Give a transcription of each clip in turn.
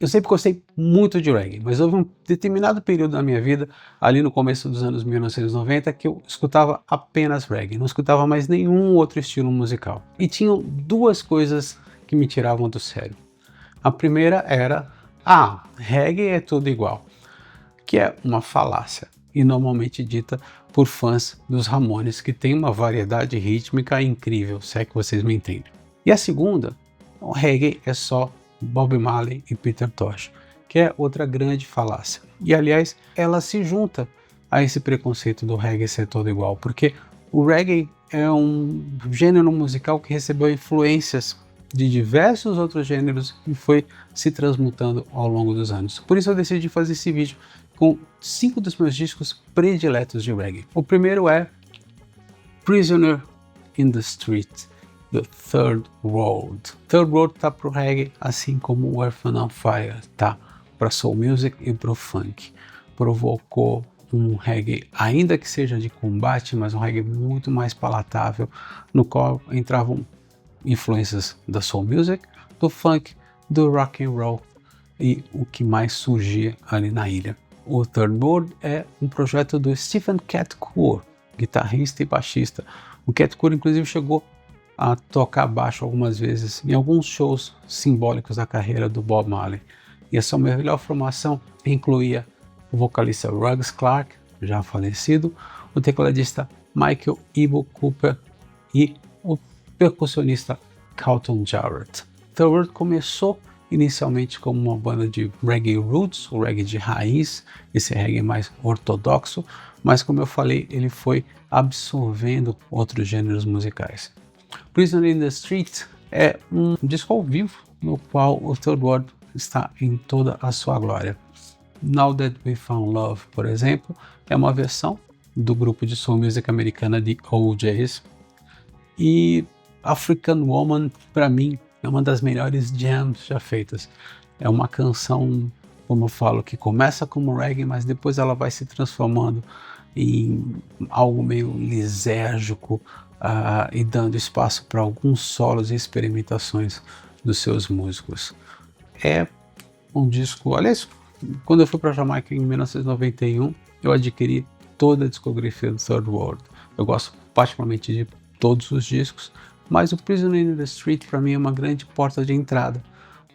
Eu sempre gostei muito de reggae, mas houve um determinado período da minha vida, ali no começo dos anos 1990, que eu escutava apenas reggae, não escutava mais nenhum outro estilo musical. E tinham duas coisas que me tiravam do sério. A primeira era, reggae é tudo igual, que é uma falácia, e normalmente dita por fãs dos Ramones, que tem uma variedade rítmica incrível, se é que vocês me entendem. E a segunda, o reggae é só Bob Marley e Peter Tosh, que é outra grande falácia. E aliás, ela se junta a esse preconceito do reggae ser todo igual, porque o reggae é um gênero musical que recebeu influências de diversos outros gêneros e foi se transmutando ao longo dos anos. Por isso eu decidi fazer esse vídeo com 5 dos meus discos prediletos de reggae. O primeiro é Prisoner in the Street, The Third World. Third World tá pro reggae, assim como o Earth on Fire tá para soul music e pro funk. Provocou um reggae, ainda que seja de combate, mas um reggae muito mais palatável, no qual entravam influências da soul music, do funk, do rock and roll e o que mais surgia ali na ilha. O Third World é um projeto do Stephen Cat Cool, guitarrista e baixista. O Cat Cool inclusive chegou a tocar baixo algumas vezes em alguns shows simbólicos da carreira do Bob Marley. E a sua melhor formação incluía o vocalista Ruggles Clark, já falecido, o tecladista Michael Ibo Cooper e o percussionista Carlton Jarrett. Third World começou inicialmente como uma banda de reggae roots, o reggae de raiz, esse reggae mais ortodoxo, mas como eu falei, ele foi absorvendo outros gêneros musicais. Prisoner in the Street é um disco ao vivo, no qual o Third World está em toda a sua glória. Now That We Found Love, por exemplo, é uma versão do grupo de soul music americana de OJs, e African Woman, para mim, é uma das melhores jams já feitas. É uma canção, como eu falo, que começa como reggae, mas depois ela vai se transformando em algo meio lisérgico e dando espaço para alguns solos e experimentações dos seus músicos. É um disco, aliás, quando eu fui para Jamaica em 1991, eu adquiri toda a discografia do Third World. Eu gosto particularmente de todos os discos, mas o Prisoner in the Street para mim é uma grande porta de entrada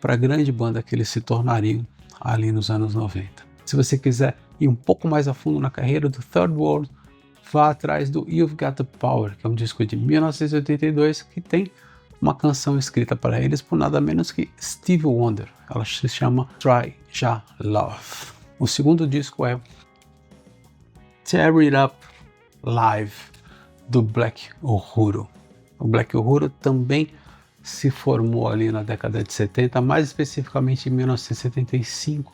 para a grande banda que eles se tornariam ali nos anos 90. Se você quiser ir um pouco mais a fundo na carreira do Third World, vá atrás do You've Got the Power, que é um disco de 1982 que tem uma canção escrita para eles por nada menos que Stevie Wonder. Ela se chama Try Ja Love. O segundo disco é Tear It Up Live, do Black Uhuru. O Black Uhuru também se formou ali na década de 70, mais especificamente em 1975,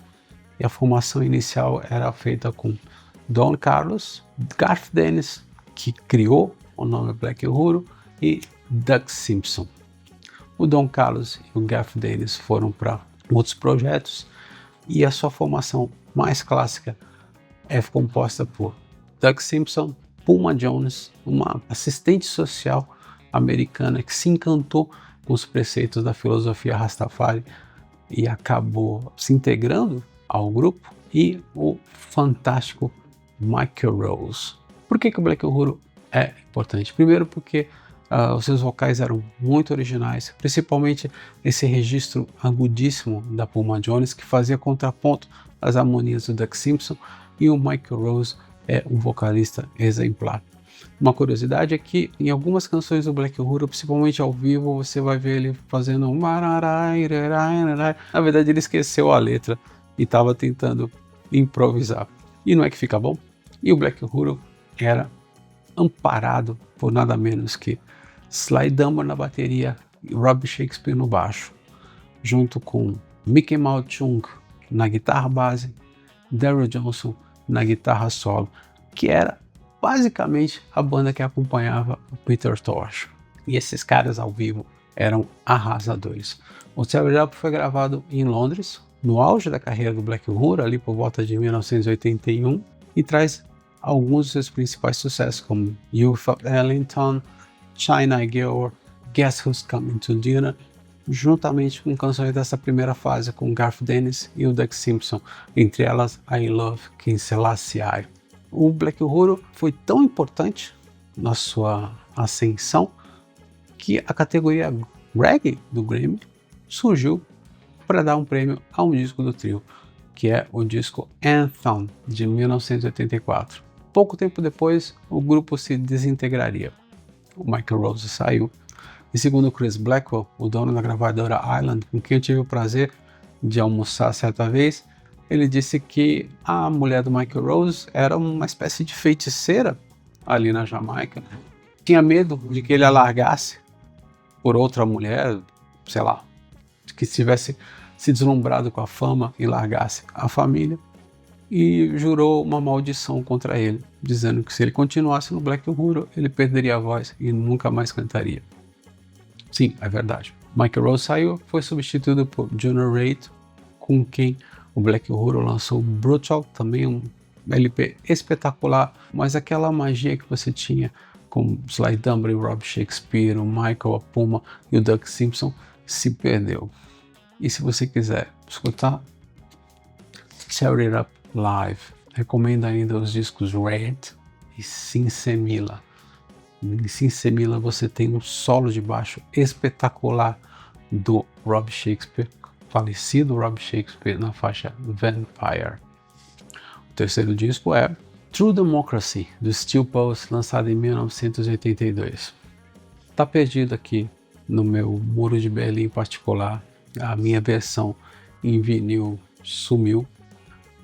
e a formação inicial era feita com Don Carlos, Garth Dennis, que criou o nome Black Uhuru, e Doug Simpson. O Don Carlos e o Garth Dennis foram para outros projetos, e a sua formação mais clássica é composta por Doug Simpson, Puma Jones, uma assistente social americana que se encantou com os preceitos da filosofia Rastafari e acabou se integrando ao grupo, e o fantástico Michael Rose. Por que o Black Uhuru é importante? Primeiro porque os seus vocais eram muito originais, principalmente esse registro agudíssimo da Puma Jones, que fazia contraponto às harmonias do Doug Simpson, e o Michael Rose é um vocalista exemplar. Uma curiosidade é que em algumas canções do Black Uhuru, principalmente ao vivo, você vai ver ele fazendo um... Na verdade ele esqueceu a letra e estava tentando improvisar. E não é que fica bom? E o Black Uhuru era amparado por nada menos que Sly Dunbar na bateria e Rob Shakespeare no baixo, junto com Mickey Malchung na guitarra base, Daryl Johnson na guitarra solo, que era basicamente a banda que acompanhava o Peter Tosh. E esses caras ao vivo eram arrasadores. O Tear It Up foi gravado em Londres, no auge da carreira do Black Uhuru, ali por volta de 1981, e traz alguns dos seus principais sucessos, como Youth of Ellington, China Girl, Guess Who's Coming to Dinner juntamente com canções dessa primeira fase, com Garth Dennis e o Doug Simpson, entre elas I Love King Selassie I. O Black Uhuru foi tão importante na sua ascensão que a categoria Reggae do Grammy surgiu para dar um prêmio a um disco do trio, que é o disco Anthem, de 1984. Pouco tempo depois, o grupo se desintegraria. O Michael Rose saiu, e segundo Chris Blackwell, o dono da gravadora Island, com quem eu tive o prazer de almoçar certa vez, ele disse que a mulher do Michael Rose era uma espécie de feiticeira ali na Jamaica. Tinha medo de que ele a largasse por outra mulher, sei lá, que tivesse se deslumbrado com a fama e largasse a família, e jurou uma maldição contra ele, dizendo que se ele continuasse no Black Uhuru, ele perderia a voz e nunca mais cantaria. Sim, é verdade. Michael Rose saiu, foi substituído por Junior Reid, com quem o Black Uhuru lançou Brutal, também um LP espetacular, mas aquela magia que você tinha com Sly Dunbar, Rob Shakespeare, o Michael, a Puma e o Doug Simpson se perdeu. E se você quiser escutar, Tear It Up Live. Recomendo ainda os discos Red e Sinsemilla. Em Sinsemilla você tem um solo de baixo espetacular do Rob Shakespeare, falecido Rob Shakespeare, na faixa Vampire. O terceiro disco é True Democracy, do Steel Pulse, lançado em 1982. Está perdido aqui no meu muro de Berlim particular. A minha versão em vinil sumiu,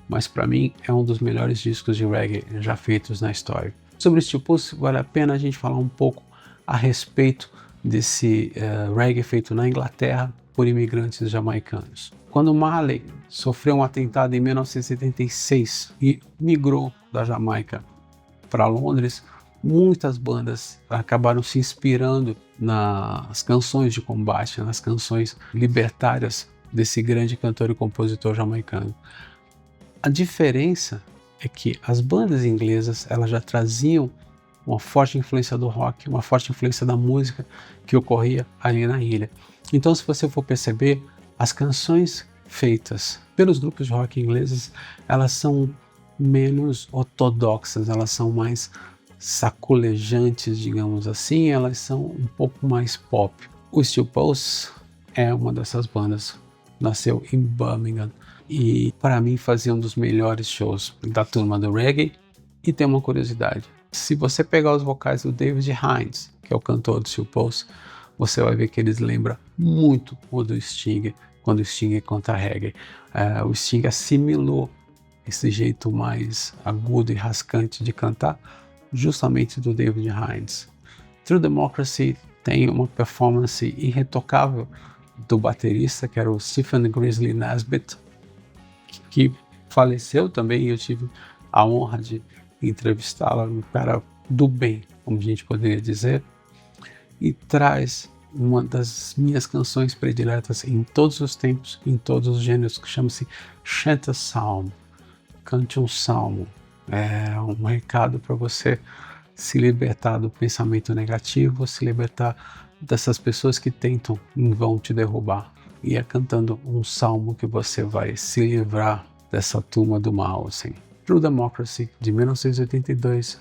mas para mim é um dos melhores discos de reggae já feitos na história. Sobre Steel Pulse, vale a pena a gente falar um pouco a respeito desse reggae feito na Inglaterra por imigrantes jamaicanos. Quando Marley sofreu um atentado em 1976 e migrou da Jamaica para Londres, muitas bandas acabaram se inspirando nas canções de combate, nas canções libertárias desse grande cantor e compositor jamaicano. A diferença é que as bandas inglesas elas já traziam uma forte influência do rock, uma forte influência da música que ocorria ali na ilha. Então, se você for perceber, as canções feitas pelos grupos de rock ingleses, elas são menos ortodoxas, elas são mais sacolejantes, digamos assim, elas são um pouco mais pop. O Steel Pulse é uma dessas bandas, nasceu em Birmingham e para mim fazia um dos melhores shows da turma do reggae. E tem uma curiosidade, se você pegar os vocais do David Hines, que é o cantor do Steel Pulse, você vai ver que eles lembram muito o do Sting, quando o Sting canta reggae. O Sting assimilou esse jeito mais agudo e rascante de cantar justamente do David Hines. True Democracy tem uma performance irretocável do baterista, que era o Stephen Grizzly Nesbitt, que faleceu também, e eu tive a honra de entrevistá-lo, um cara do bem, como a gente poderia dizer, e traz uma das minhas canções prediletas em todos os tempos, em todos os gêneros, que chama-se Chant a Psalm, cante um salmo. É um recado para você se libertar do pensamento negativo, se libertar dessas pessoas que tentam em vão te derrubar. E é cantando um salmo que você vai se livrar dessa turma do mal, assim. True Democracy, de 1982,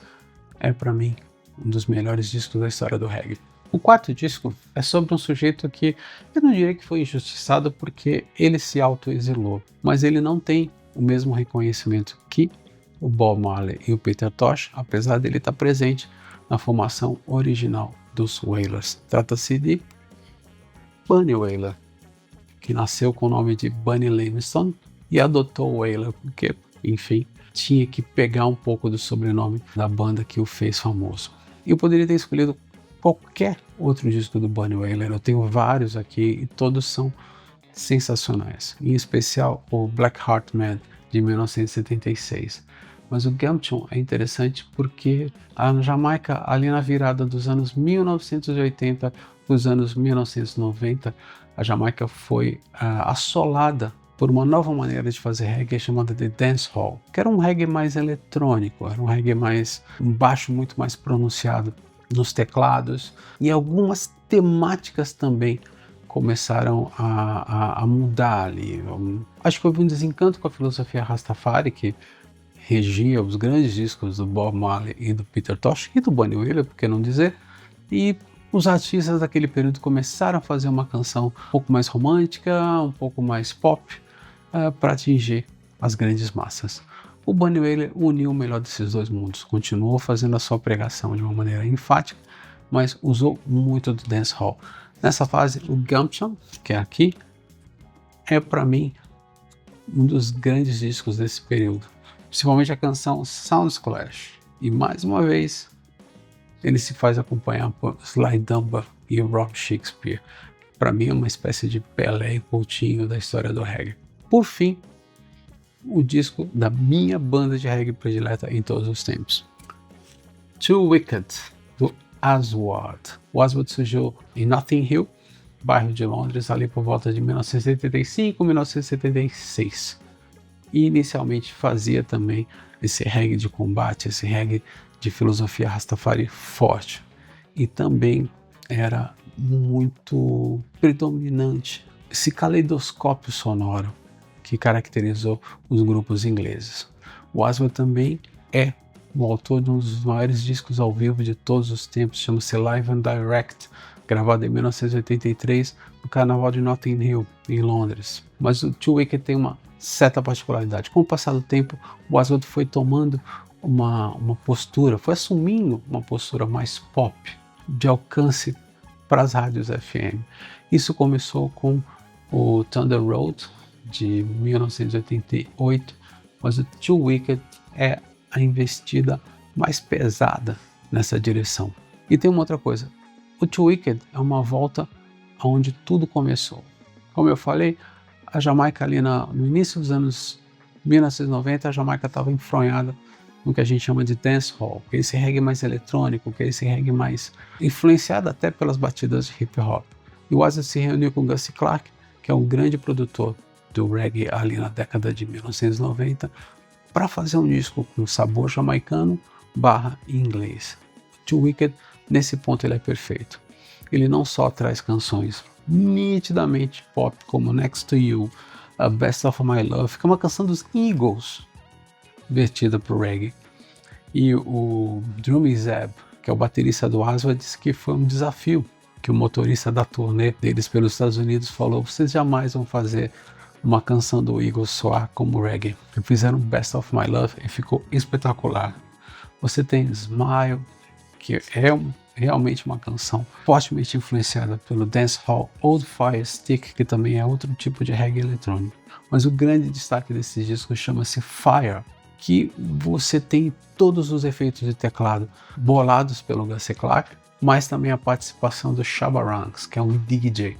é para mim um dos melhores discos da história do reggae. O quarto disco é sobre um sujeito que eu não diria que foi injustiçado porque ele se autoexilou, mas ele não tem o mesmo reconhecimento que o Bob Marley e o Peter Tosh, apesar dele estar presente na formação original dos Wailers. Trata-se de Bunny Wailer, que nasceu com o nome de Bunny Livingston e adotou o Wailer porque, enfim, tinha que pegar um pouco do sobrenome da banda que o fez famoso. Eu poderia ter escolhido qualquer outro disco do Bunny Wailer, eu tenho vários aqui e todos são sensacionais, em especial o Black Heart Man de 1976. Mas o Gumption é interessante porque a Jamaica, ali na virada dos anos 1980 para os anos 1990, a Jamaica foi assolada por uma nova maneira de fazer reggae chamada de dancehall, que era um reggae mais eletrônico, era um reggae mais, um baixo muito mais pronunciado nos teclados e algumas temáticas também começaram a mudar ali. Acho que houve um desencanto com a filosofia Rastafari, que regia os grandes discos do Bob Marley e do Peter Tosh e do Bunny Wailer, por que não dizer, e os artistas daquele período começaram a fazer uma canção um pouco mais romântica, um pouco mais pop, para atingir as grandes massas. O Bunny Wailer uniu o melhor desses dois mundos, continuou fazendo a sua pregação de uma maneira enfática, mas usou muito do dancehall. Nessa fase, o Gumption, que é aqui, é para mim um dos grandes discos desse período, principalmente a canção Soundsplash. E mais uma vez, ele se faz acompanhar por Sly Dunbar e o Rob Shakespeare. Para mim é uma espécie de Pelé e Coutinho da história do reggae. Por fim, o disco da minha banda de reggae predileta em todos os tempos, Too Wicked, do Aswad. O Aswad surgiu em Notting Hill, bairro de Londres, ali por volta de 1975, 1976. E inicialmente fazia também esse reggae de combate, esse reggae de filosofia Rastafari forte. E também era muito predominante esse caleidoscópio sonoro que caracterizou os grupos ingleses. O Aswad também é o autor de um dos maiores discos ao vivo de todos os tempos, chama-se Live and Direct, gravado em 1983 no Carnaval de Notting Hill, em Londres. Mas o Too Wicked tem uma certa particularidade. Com o passar do tempo, o Aswad foi tomando uma postura, foi assumindo uma postura mais pop, de alcance para as rádios FM. Isso começou com o Thunder Road, de 1988, mas o Too Wicked é a investida mais pesada nessa direção. E tem uma outra coisa, o Too Wicked é uma volta aonde tudo começou. Como eu falei, a Jamaica ali no início dos anos 1990, a Jamaica estava enfronhada no que a gente chama de dancehall, que é esse reggae mais eletrônico, que é esse reggae mais influenciado até pelas batidas de hip hop. E o Aswad se reuniu com o Gussie Clarke, que é um grande produtor do reggae ali na década de 1990, para fazer um disco com sabor jamaicano / inglês. Too Wicked, nesse ponto, ele é perfeito. Ele não só traz canções nitidamente pop, como Next to You, A Best of My Love, que é uma canção dos Eagles, vertida para o reggae. E o Drummy Zeb, que é o baterista do Aswad, disse que foi um desafio, que o motorista da turnê deles pelos Estados Unidos falou: vocês jamais vão fazer uma canção do Eagles soar como reggae. E fizeram Best of My Love e ficou espetacular. Você tem Smile, que é realmente uma canção fortemente influenciada pelo dancehall Old Fire Stick, que também é outro tipo de reggae eletrônico. Mas o grande destaque desse disco chama-se Fire, que você tem todos os efeitos de teclado bolados pelo Gussie Clarke, mas também a participação do Shabba Ranks, que é um DJ,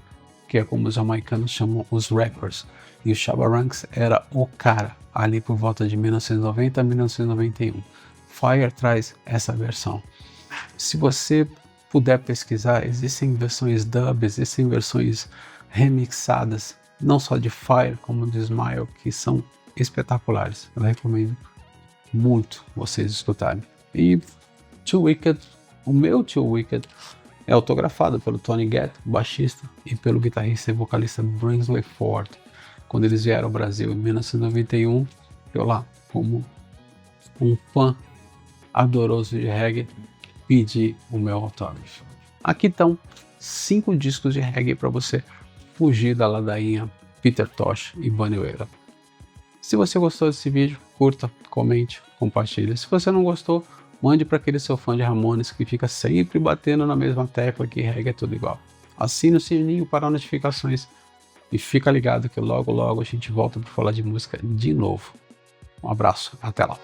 que é como os jamaicanos chamam os rappers. E o Shabba Ranks era o cara ali por volta de 1990 a 1991. Fire traz essa versão. Se você puder pesquisar, existem versões dub, existem versões remixadas, não só de Fire como de Smile, que são espetaculares. Eu recomendo muito vocês escutarem. E Too Wicked, o meu Too Wicked, é autografado pelo Tony Gatt, baixista, e pelo guitarrista e vocalista Brinsley Ford. Quando eles vieram ao Brasil em 1991, eu lá, como um fã ardoroso de reggae, pedi o meu autógrafo. Aqui estão 5 discos de reggae para você fugir da ladainha Peter Tosh e Bunny Wailer. Se você gostou desse vídeo, curta, comente, compartilhe. Se você não gostou, mande para aquele seu fã de Ramones que fica sempre batendo na mesma tecla que reggae é tudo igual. Assine o sininho para notificações e fica ligado que logo logo a gente volta para falar de música de novo. Um abraço, até lá.